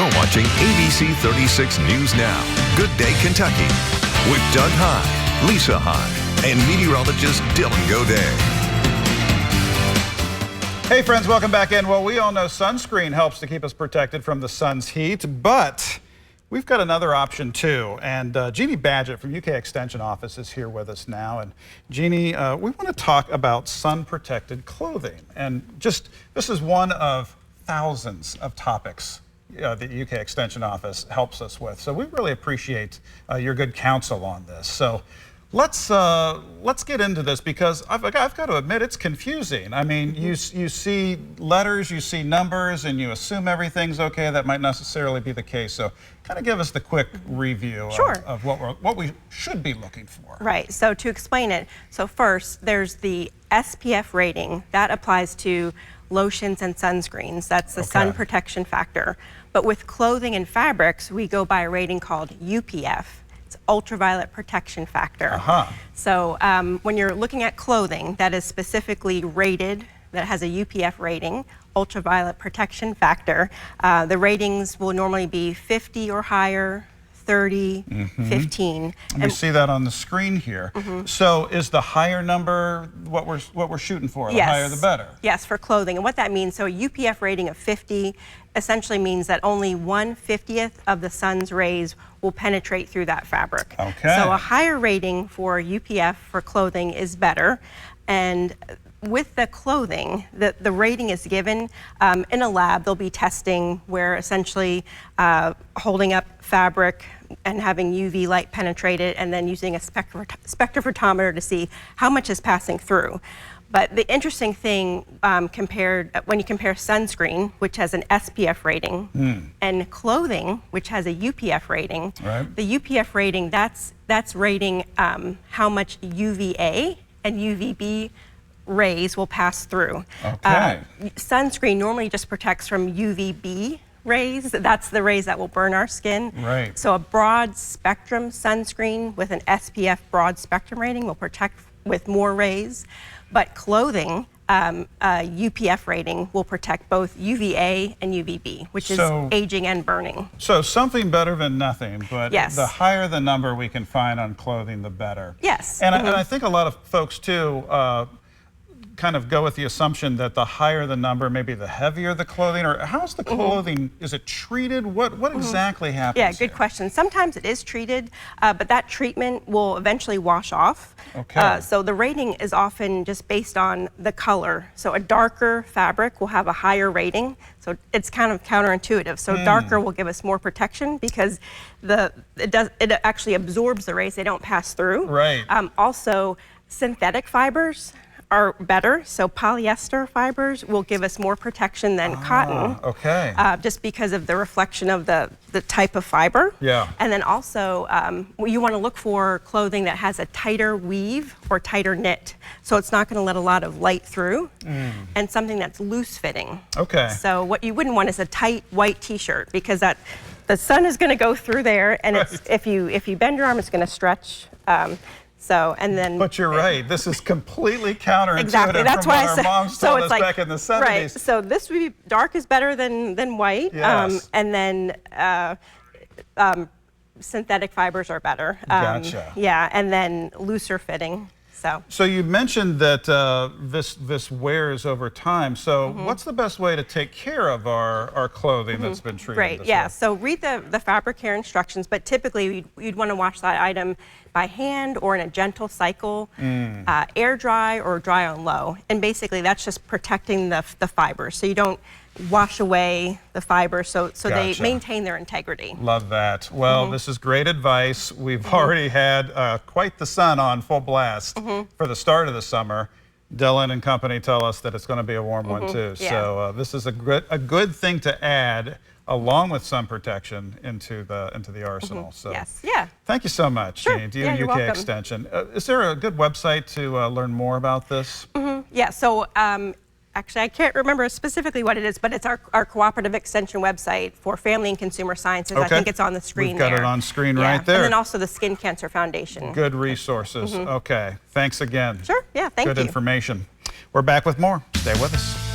You're watching ABC 36 News Now. Good Day, Kentucky. With Doug High, Lisa High, and meteorologist Dylan Goday. Hey friends, welcome back in. Well, we all know sunscreen helps to keep us protected from the sun's heat, but we've got another option too. And Jeanne Badgett from UK Extension Office is here with us now. And Jeanne, we want to talk about sun-protected clothing. And this is one of thousands of topics that UK Extension Office helps us with. So we really appreciate your good counsel on this. So let's get into this, because I've got to admit it's confusing. I mean, you see letters, you see numbers, and you assume everything's okay. That might necessarily be the case. So kind of give us the quick review of what we should be looking for. Right. So to explain it, so first there's the S.P.F. rating that applies to lotions and sunscreens. That's the sun protection factor. But with clothing and fabrics, we go by a rating called UPF. It's ultraviolet protection factor. So when you're looking at clothing that is specifically rated, that has a UPF rating, ultraviolet protection factor, the ratings will normally be 50 or higher, 30, 15. And we see that on the screen here. So is the higher number what we're shooting for? The higher the better? Yes, for clothing. And what that means, so a UPF rating of 50 essentially means that only 1/50th of the sun's rays will penetrate through that fabric. So a higher rating for UPF for clothing is better. And with the clothing, the rating is given in a lab. They'll be testing where essentially holding up fabric and having UV light penetrate it, and then using a spectrophotometer to see how much is passing through. But the interesting thing when you compare sunscreen, which has an SPF rating, and clothing, which has a UPF rating, the UPF rating, that's rating how much UVA and UVB rays will pass through. Sunscreen normally just protects from UVB rays. That's the rays that will burn our skin. So a broad spectrum sunscreen with an SPF broad spectrum rating will protect with more rays. But clothing, UPF rating will protect both UVA and UVB, which is aging and burning. So something better than nothing, but the higher the number we can find on clothing, the better. And I think a lot of folks too kind of go with the assumption that the higher the number, maybe the heavier the clothing, or how's the clothing, is it treated? What exactly happens? Yeah, good question. Sometimes it is treated, but that treatment will eventually wash off. So the rating is often just based on the color. So a darker fabric will have a higher rating. So it's kind of counterintuitive. So darker will give us more protection because it actually absorbs the rays. They don't pass through. Also, synthetic fibers are better. So polyester fibers will give us more protection than cotton. Just because of the reflection of the type of fiber. And then also, you want to look for clothing that has a tighter weave or tighter knit. So it's not going to let a lot of light through. And something that's loose fitting. So what you wouldn't want is a tight white t-shirt, because the sun is going to go through there, and if you bend your arm, it's going to stretch. But you're right. This is completely counterintuitive That's from why what our moms told us back in the 70s. So this would be dark is better than white. And then synthetic fibers are better. And then looser fitting. So you mentioned that this wears over time. So what's the best way to take care of our clothing that's been treated this way? So read the fabric care instructions, but typically you'd want to wash that item by hand or in a gentle cycle, air dry or dry on low. And basically that's just protecting the fibers, so you don't wash away the fibers, so they maintain their integrity. Love that. Well, this is great advice. We've already had quite the sun on full blast for the start of the summer. Dylan and company tell us that it's going to be a warm one too. So this is a good thing to add along with sun protection into the arsenal. So thank you so much, Jeanne. To you, UK Extension. Is there a good website to learn more about this? So actually, I can't remember specifically what it is, but it's our cooperative extension website for family and consumer sciences. I think it's on the screen there. We've got it on screen right there. And then also the Skin Cancer Foundation. Good resources. Okay. Thanks again. Thank you. Good information. We're back with more. Stay with us.